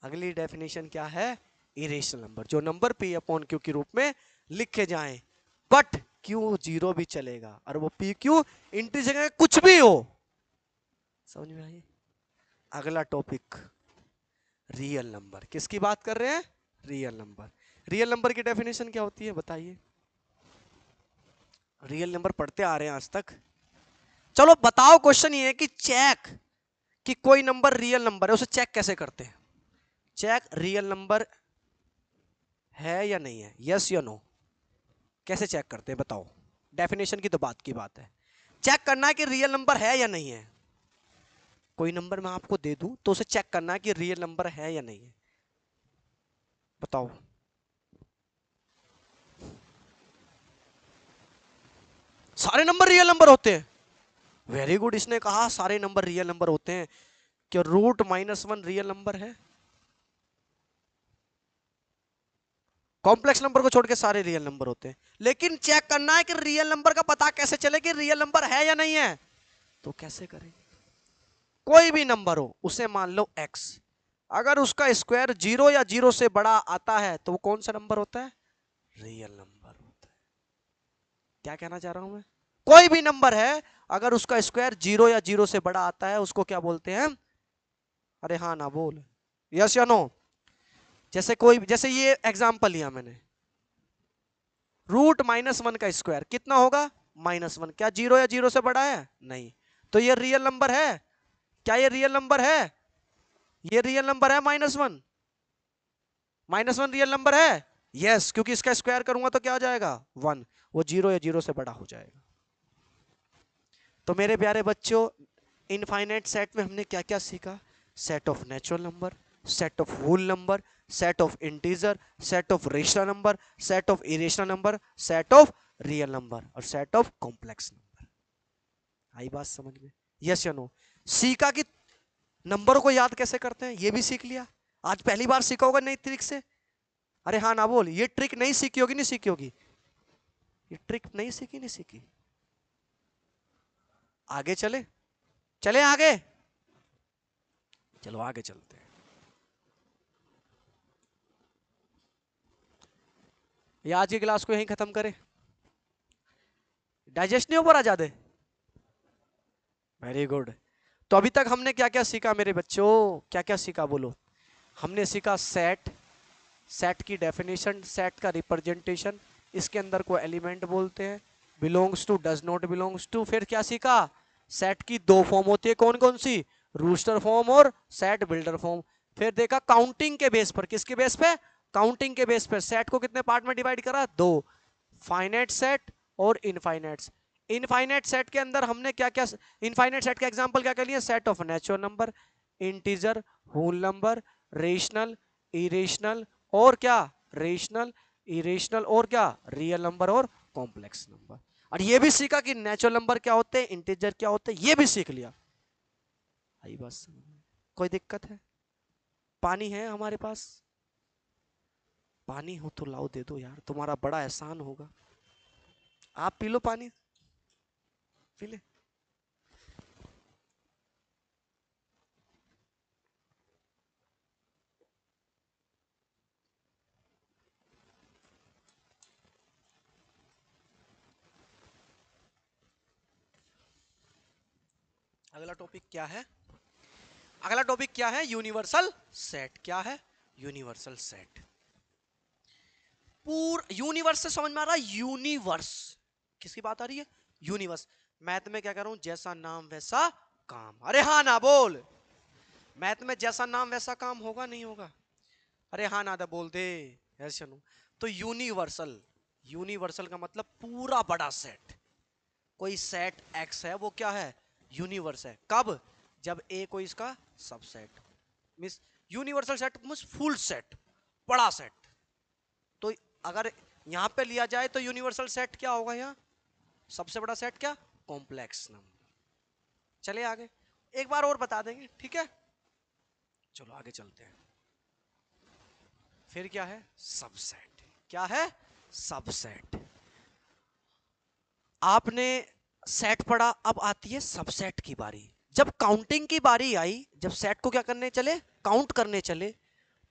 अगली डेफिनेशन क्या है? इरेशनल नंबर, जो नंबर पी अपॉन क्यू के रूप में लिखे जाएं, बट क्यू जीरो भी चलेगा और वो पी क्यू इंटीजर कुछ भी हो। समझ में आई? अगला टॉपिक रियल नंबर। किसकी बात कर रहे हैं? Real number. रियल नंबर की डेफिनेशन क्या होती है बताइए? रियल नंबर पढ़ते आ रहे हैं आज तक। चलो बताओ, क्वेश्चन ये है कि चेक कि कोई नंबर रियल नंबर है, उसे चेक कैसे करते हैं? चेक रियल नंबर है या नहीं है, यस या नो, कैसे चेक करते हैं बताओ? डेफिनेशन की तो बात की बात है, चेक करना है कि रियल नंबर है या नहीं है। कोई नंबर मैं आपको दे दूं तो उसे चेक करना है कि रियल नंबर है या नहीं है, बताओ। सारे नंबर रियल नंबर होते हैं? वेरी गुड, इसने कहा सारे नंबर रियल नंबर होते हैं। क्या रूट -1 रियल नंबर है? कॉम्प्लेक्स नंबर को छोड़ के सारे रियल नंबर होते हैं, लेकिन चेक करना है कि रियल नंबर का पता कैसे चले कि रियल नंबर है या नहीं है। तो कैसे करें? कोई भी नंबर हो, उसे मान लो x, अगर उसका स्क्वायर 0 या 0 से बड़ा आता है तो वो कौन सा नंबर होता है? रियल नंबर होता है। क्या कहना चाह रहा हूं मैं? कोई भी नंबर है, अगर उसका स्क्वायर 0 या 0 से बड़ा आता है उसको क्या बोलते हैं? अरे हाँ ना बोल, यस या नो। जैसे ये एग्जांपल लिया मैंने, रूट -1 का स्क्वायर कितना होगा? -1। क्या 0 या 0 से बड़ा है? नहीं। तो ये रियल नंबर है? क्या ये रियल नंबर है? ये रियल नंबर है -1। -1 रियल नंबर है? यस, क्योंकि इसका स्क्वायर करूंगा तो क्या हो जाएगा? 1। वो 0 या 0 से बड़ा हो जाएगा। तो मेरे प्यारे बच्चों, इनफाइनाइट सेट में हमने क्या क्या सीखा? Set of natural number, set of whole number, set of integer, set of rational number, set of irrational number, set of real number और सेट ऑफ कॉम्प्लेक्स नंबर। आई बात समझ में? यस या नो? सीखा कि नंबरों को याद कैसे करते हैं, ये भी सीख लिया। आज पहली बार सीखा होगा नई ट्रिक से। अरे हाँ ना बोल, ये ट्रिक नहीं सीखी होगी, नहीं सीखी होगी, ये ट्रिक नहीं सीखी, नहीं सीखी। आगे चले, चले आगे, चलो आगे चलते हैं। ये आज की क्लास को यहीं खत्म करें? डाइजेस्ट नहीं हो पा रहा ज्यादा? Very good. तो अभी तक हमने क्या क्या सीखा मेरे बच्चों? क्या क्या सीखा बोलो? हमने सीखा सेट, सेट की डेफिनेशन, सेट का रिप्रेजेंटेशन, इसके अंदर को एलिमेंट बोलते हैं, belongs to, does not belongs to. फिर क्या सीखा? सेट की दो फॉर्म होती है, कौन कौन सी? रूस्टर फॉर्म और सेट बिल्डर फॉर्म। फिर देखा काउंटिंग के बेस पर, किसके बेस पे? काउंटिंग के बेस पर सेट को कितने पार्ट में डिवाइड करा? दो, फाइनाइट सेट और इनफाइनाइट। इनफाइनाइट सेट के अंदर हमने क्या क्या, इनफाइनाइट सेट का एग्जांपल क्या क्या लिया? Set of natural number, integer, whole number, rational, irrational और क्या? रेशनल, इरेशनल और क्या? रियल नंबर और कॉम्प्लेक्स नंबर। और ये भी सीखा कि नेचुरल नंबर क्या होते हैं, इंटीजर क्या होते हैं, ये भी सीख लिया। आई बस, कोई दिक्कत है? पानी है हमारे पास? पानी हो तो लाओ, दे दो यार, तुम्हारा बड़ा एहसान होगा। आप पी लो पानी, पी ले। अगला टॉपिक क्या है? अगला टॉपिक क्या है? Universal set. क्या है? Universal set. पूरा यूनिवर्स से समझ में आ रहा है? यूनिवर्स, किसकी बात आ रही है? यूनिवर्स। मैथ में क्या कर रहा हूं? जैसा नाम वैसा काम। अरे हाँ ना बोल, मैथ में जैसा नाम वैसा काम होगा नहीं होगा? अरे हाँ ना बोल दे, ऐसे नो। तो यूनिवर्सल, यूनिवर्सल का मतलब पूरा बड़ा सेट। कोई सेट एक्स है, वो क्या है? यूनिवर्स है। कब? जब ए कोई इसका subset, means universal set means full set, बड़ा सेट। तो अगर यहां पे लिया जाए तो यूनिवर्सल सेट क्या होगा? यहां सबसे बड़ा सेट क्या? Complex number. चले आगे, एक बार और बता देंगे, ठीक है? चलो आगे चलते हैं। फिर क्या है? सबसेट। क्या है? सबसेट। आपने सेट पढ़ा, अब आती है सबसेट की बारी। जब काउंटिंग की बारी आई, जब सेट को क्या करने चले? काउंट करने चले,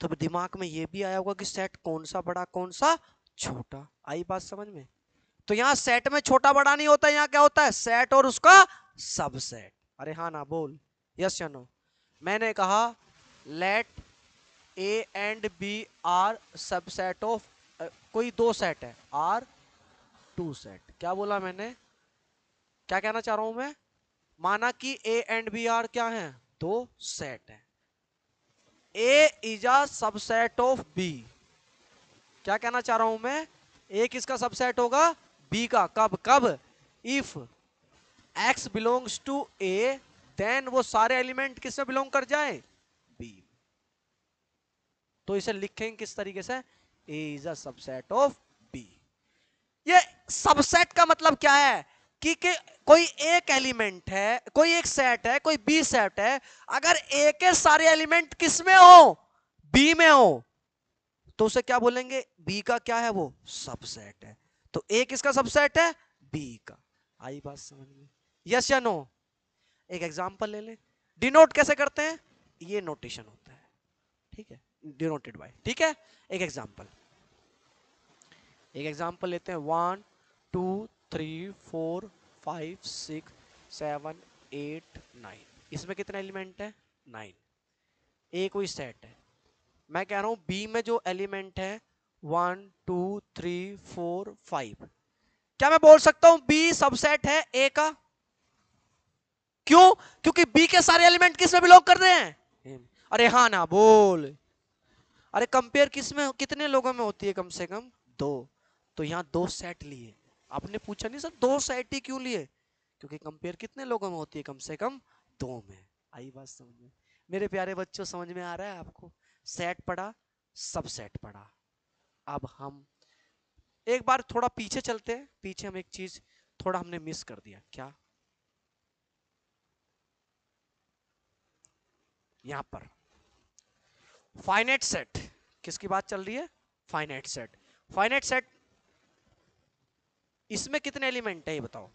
तो दिमाग में ये भी आया होगा कि सेट कौन सा बड़ा कौन सा छोटा। आई बात समझ में? तो यहाँ सेट में छोटा बड़ा नहीं होता, यहाँ क्या होता है, सेट और उसका सबसेट। अरे हाँ ना बोल, यस या नो। मैंने कहा let A and B are subset of, कोई दो सेट है, आर टू सेट। क्या बोला मैंने, क्या कहना चाह रहा हूं मैं, माना कि ए एंड बी आर क्या है, दो सेट है। A is a subset of B. क्या कहना चाह रहा हूं मैं, ए किसका सबसेट होगा, बी का। कब कब, if x belongs to A, then वो सारे एलिमेंट किसमें बिलोंग कर जाए, बी। तो इसे लिखेंगे किस तरीके से, A is a subset of B. ये सबसेट का मतलब क्या है कि कोई एक एलिमेंट है, कोई एक सेट है, कोई बी सेट है, अगर ए के सारे एलिमेंट किस में हो, बी में हो, तो उसे क्या बोलेंगे, बी का क्या है, वो सबसेट है। तो ए किसका सबसेट है, बी का। आई बात समझ में, यस या नो। एक एग्जांपल ले ले, डिनोट कैसे करते हैं, ये नोटेशन होता है, ठीक है, डिनोटेड बाय, ठीक है। एक एग्जांपल लेते हैं, 1 2 3 4 5 6 7 8 9। इसमें कितने एलिमेंट है, 9। ए कोई सेट है, मैं कह रहा हूं बी में जो एलिमेंट है 1 2 3 4 5, क्या मैं बोल सकता हूं बी सबसेट है ए का? क्यों? क्योंकि बी के सारे एलिमेंट किस में बिलोंग कर रहे हैं, अरे हाँ ना बोल। अरे कंपेयर किस में, कितने लोगों में होती है, कम से कम दो। तो यहाँ दो सेट लिए। आपने पूछा नहीं सर दो सेट ही क्यों लिए, क्योंकि कंपेयर कितने लोगों में होती है, कम से कम दो में। आई बात समझ में मेरे प्यारे बच्चों, समझ में आ रहा है आपको? सेट पढ़ा, सब सेट पढ़ा। अब हम एक बार थोड़ा पीछे चलते हैं, पीछे हम एक चीज थोड़ा हमने मिस कर दिया। क्या? यहां पर फाइनाइट सेट, किसकी बात चल रही है, फाइनाइट सेट। फाइनाइट सेट, इसमें कितने एलिमेंट है ये बताओ,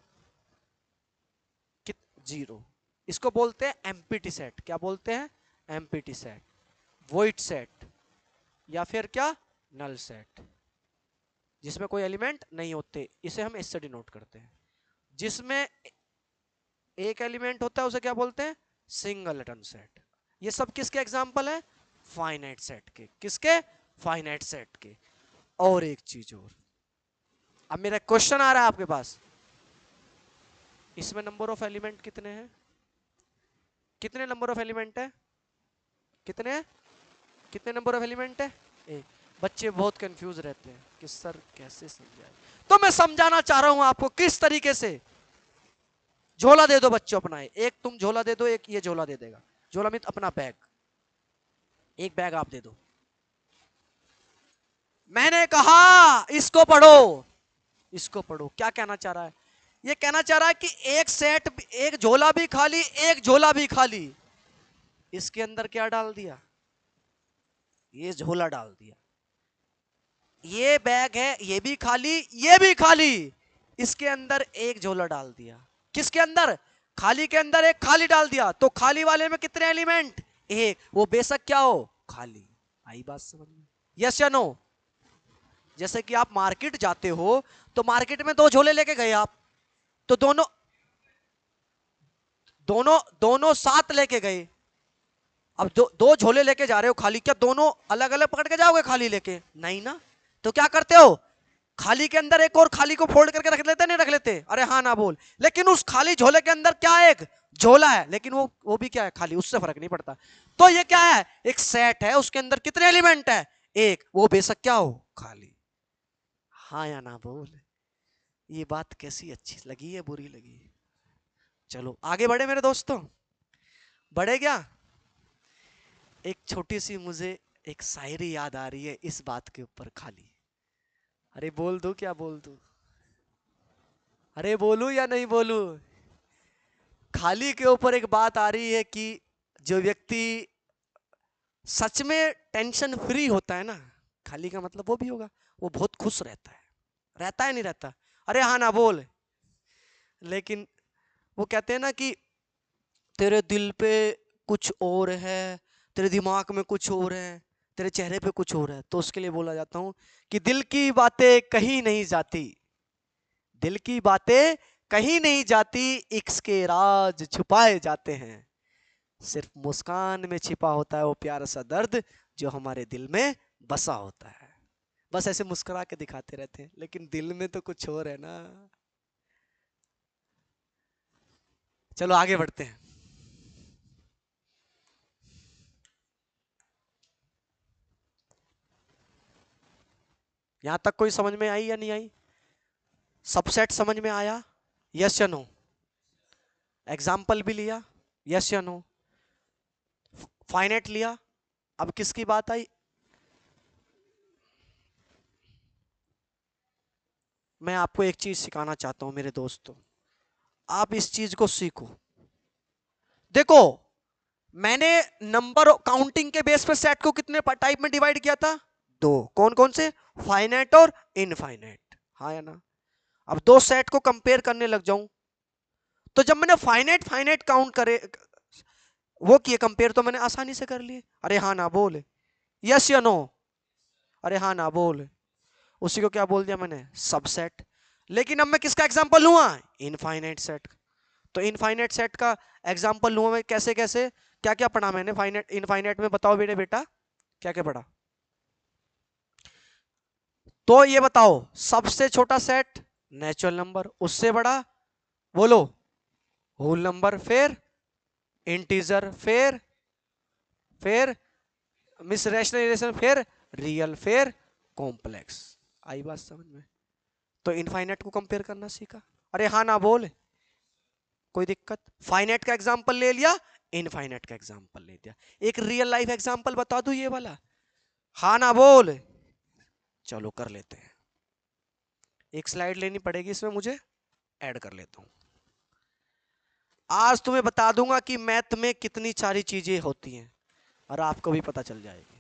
कित, जीरो। इसको बोलते हैं एम्प्टी सेट। क्या बोलते हैं, एम्प्टी सेट, वॉइड सेट, या फिर क्या, नल सेट, जिसमें कोई एलिमेंट नहीं होते। इसे हम इससे डिनोट करते हैं। जिसमें एक एलिमेंट होता है उसे क्या बोलते हैं, सिंगलटन सेट। ये सब किसके एग्जांपल है, फाइनाइट सेट के। किसके, फाइनाइट सेट के। और एक चीज और, अब मेरा क्वेश्चन आ रहा है आपके पास, इसमें नंबर ऑफ एलिमेंट कितने हैं, कितने नंबर ऑफ एलिमेंट है, कितने, कितने नंबर ऑफ एलिमेंट है, एक। बच्चे बहुत कंफ्यूज रहते हैं कि सर कैसे समझाए, तो मैं समझाना चाह रहा हूं आपको किस तरीके से। झोला दे दो बच्चों अपना, एक तुम झोला दे दो, एक ये झोला दे देगा। झोला में अपना बैग, एक बैग आप दे दो। मैंने कहा इसको पढ़ो, इसको पढ़ो। क्या कहना चाह रहा है, ये कहना चाह रहा है कि एक सेट, एक झोला भी खाली, एक झोला भी खाली। इसके अंदर क्या डाल दिया, ये झोला डाल दिया। ये बैग है, ये भी खाली, ये भी खाली। इसके अंदर एक झोला डाल दिया। किसके अंदर, खाली के अंदर एक खाली डाल दिया। तो खाली वाले में कितने एलिमेंट, एक, वो बेशक क्या हो, खाली। आई बात समझ में, यस या नो। जैसे कि आप मार्केट जाते हो, तो मार्केट में दो झोले लेके गए आप, तो दोनों दोनों दोनों साथ लेके गए। अब दो झोले लेके जा रहे हो खाली, क्या दोनों अलग अलग पकड़ के जाओगे खाली लेके, नहीं ना। तो क्या करते हो, खाली के अंदर एक और खाली को फोल्ड करके रख लेते, नहीं रख लेते, अरे हाँ ना बोल। लेकिन उस खाली झोले के अंदर क्या है, एक झोला है, लेकिन वो भी क्या है, खाली, उससे फर्क नहीं पड़ता। तो ये क्या है, एक सेट है, उसके अंदर कितने एलिमेंट है, एक, वो बेशक क्या हो, खाली। हाँ या ना बोल। ये बात कैसी, अच्छी लगी है, बुरी लगी? चलो आगे बढ़े मेरे दोस्तों, बढ़े क्या? एक छोटी सी मुझे एक शायरी याद आ रही है इस बात के ऊपर, खाली। अरे बोल दूं, क्या बोल दूं, अरे बोलूं या नहीं बोलूं? खाली के ऊपर एक बात आ रही है कि जो व्यक्ति सच में टेंशन फ्री होता है ना, खाली का मतलब वो भी होगा, वो बहुत खुश रहता है, रहता है नहीं रहता, अरे हाँ ना बोल। लेकिन वो कहते हैं ना कि तेरे दिल पे कुछ और है, तेरे दिमाग में कुछ और है, तेरे चेहरे पे कुछ हो रहा है, तो उसके लिए बोला जाता हूं कि दिल की बातें कहीं नहीं जाती, दिल की बातें कहीं नहीं जाती, इश्क के राज छुपाए जाते हैं, सिर्फ मुस्कान में छिपा होता है वो प्यारा सा दर्द जो हमारे दिल में बसा होता है। बस ऐसे मुस्कुरा के दिखाते रहते हैं, लेकिन दिल में तो कुछ और है ना। चलो आगे बढ़ते हैं। यहां तक कोई समझ में आई या नहीं आई? सबसेट समझ में आया? यस या नो? एग्जाम्पल भी लिया? यस या नो? फाइनेट लिया? अब किसकी बात आई? मैं आपको एक चीज सिखाना चाहता हूं मेरे दोस्तों, आप इस चीज को सीखो। देखो, मैंने नंबर काउंटिंग के बेस पर सेट को कितने टाइप में डिवाइड किया था? दो। कौन कौन से? फाइनाइट और इनफाइनाइट। हाँ या ना? अब दो सेट को कंपेयर करने लग जाऊं, तो जब मैंने फाइनाइट फाइनाइट काउंट करे वो किए कंपेयर, तो मैंने आसानी से कर लिए। अरे हाँ ना बोल, यस या नो? अरे हाँ ना बोल। उसी को क्या बोल दिया मैंने? सबसेट। लेकिन अब मैं किसका एग्जांपल लूंगा? Infinite set. तो इनफाइनाइट सेट का एग्जांपल लूंगा मैं कैसे कैसे? क्या क्या पढ़ा मैंने फाइनाइट इनफाइनाइट में? बताओ बेटे बेटा, क्या क्या पढ़ा? तो ये बताओ, सबसे छोटा सेट नेचुरल नंबर, उससे बड़ा बोलो होल नंबर, फिर इंटीजर, फिर मिस रैशनलाइजेशन, फिर रियल, फिर कॉम्प्लेक्स। आई बात समझ में? तो इनफाइनाइट को कंपेयर करना सीखा। अरे हाँ ना बोल, कोई दिक्कत? फाइनाइट का एग्जांपल ले लिया, इनफाइनाइट का एग्जांपल ले दिया। एक रियल लाइफ एग्जांपल बता दूं ये वाला? हाँ ना बोल। चलो कर लेते हैं। एक स्लाइड लेनी पड़ेगी इसमें मुझे, ऐड कर लेता हूं। आज तुम्हें बता दूंगा कि मैथ में कितनी सारी चीजें होती हैं, और आपको भी पता चल जाएगी।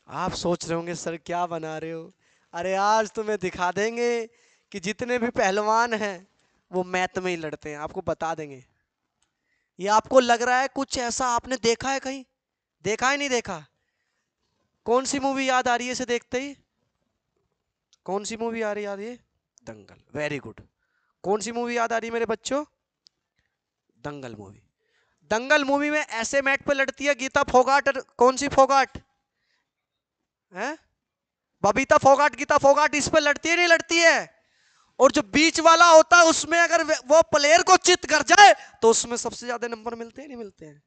आप सोच रहे होंगे सर क्या बना रहे हो? अरे आज तुम्हें दिखा देंगे कि जितने भी पहलवान हैं वो मैथ में ही लड़ते हैं, आपको बता देंगे। ये आपको लग रहा है कुछ ऐसा आपने देखा है कहीं? देखा है नहीं देखा? कौन सी मूवी याद आ रही है इसे देखते ही? कौन सी मूवी आ रही है याद? ये दंगल, वेरी गुड। कौन सी मूवी याद आ रही है मेरे बच्चों? दंगल मूवी। दंगल मूवी में ऐसे मैट पे लड़ती है गीता फोगाट, और कौन सी फोगाट है? बबीता फोगाट, गीता फोगाट इस पे लड़ती है नहीं लड़ती है? और जो बीच वाला होता है उसमें अगर वो प्लेयर को चित कर जाए तो उसमें सबसे ज्यादा नंबर मिलते हैं नहीं मिलते हैं?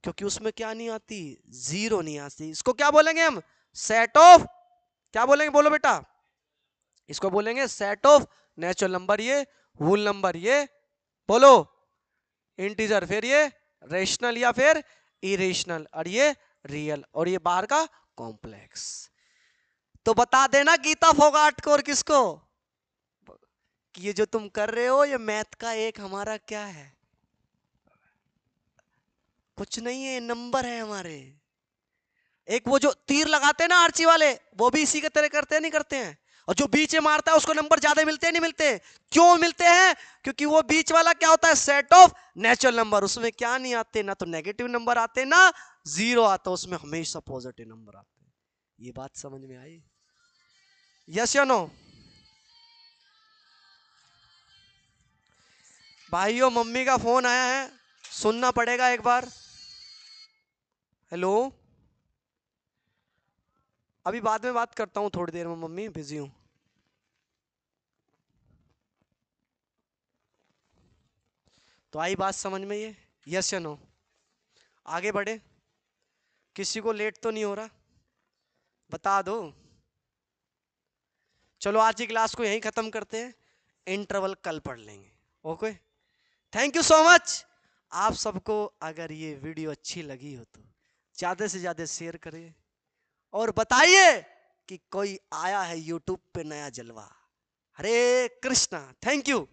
क्योंकि उसमें क्या नहीं आती? जीरो नहीं आती। इसको क्या बोलेंगे हम? सेट ऑफ, क्या बोलेंगे बोलो बेटा? इसको बोलेंगे सेट ऑफ नेचुरल नंबर, ये होल नंबर, ये बोलो इंटीजर, फिर ये रेशनल या फिर इरेशनल, और ये रियल, और ये बाहर का कॉम्प्लेक्स। तो बता देना गीता फोगाट को और किसको कि ये जो तुम कर रहे हो ये मैथ का एक हमारा क्या है? कुछ नहीं है, नंबर है हमारे। एक वो जो तीर लगाते हैं ना आर्ची वाले, वो भी इसी के तरह करते हैं नहीं करते हैं? और जो बीच में मारता है उसको नंबर ज्यादा मिलते हैं नहीं मिलते? क्यों मिलते हैं? क्योंकि वो बीच वाला क्या होता है? Set of natural number. उसमें क्या नहीं आते? ना तो नेगेटिव नंबर आते ना जीरो आता, उसमें हमेशा पॉजिटिव नंबर आते हैं। ये बात समझ में आई? यस या नो? भाइयों मम्मी का फोन आया है, सुनना पड़ेगा एक बार। हेलो, अभी बाद में बात करता हूँ, थोड़ी देर में, मम्मी बिजी हूँ। तो आई बात समझ में ये? यस या नो? आगे बढ़े, किसी को लेट तो नहीं हो रहा, बता दो। चलो आज की क्लास को यहीं खत्म करते हैं, इंटरवल कल पढ़ लेंगे। Okay, thank you so much. आप सबको अगर ये वीडियो अच्छी लगी हो तो ज्यादा से ज्यादा शेयर करिए और बताइए कि कोई आया है यूट्यूब पे नया जलवा। हरे कृष्णा, थैंक यू।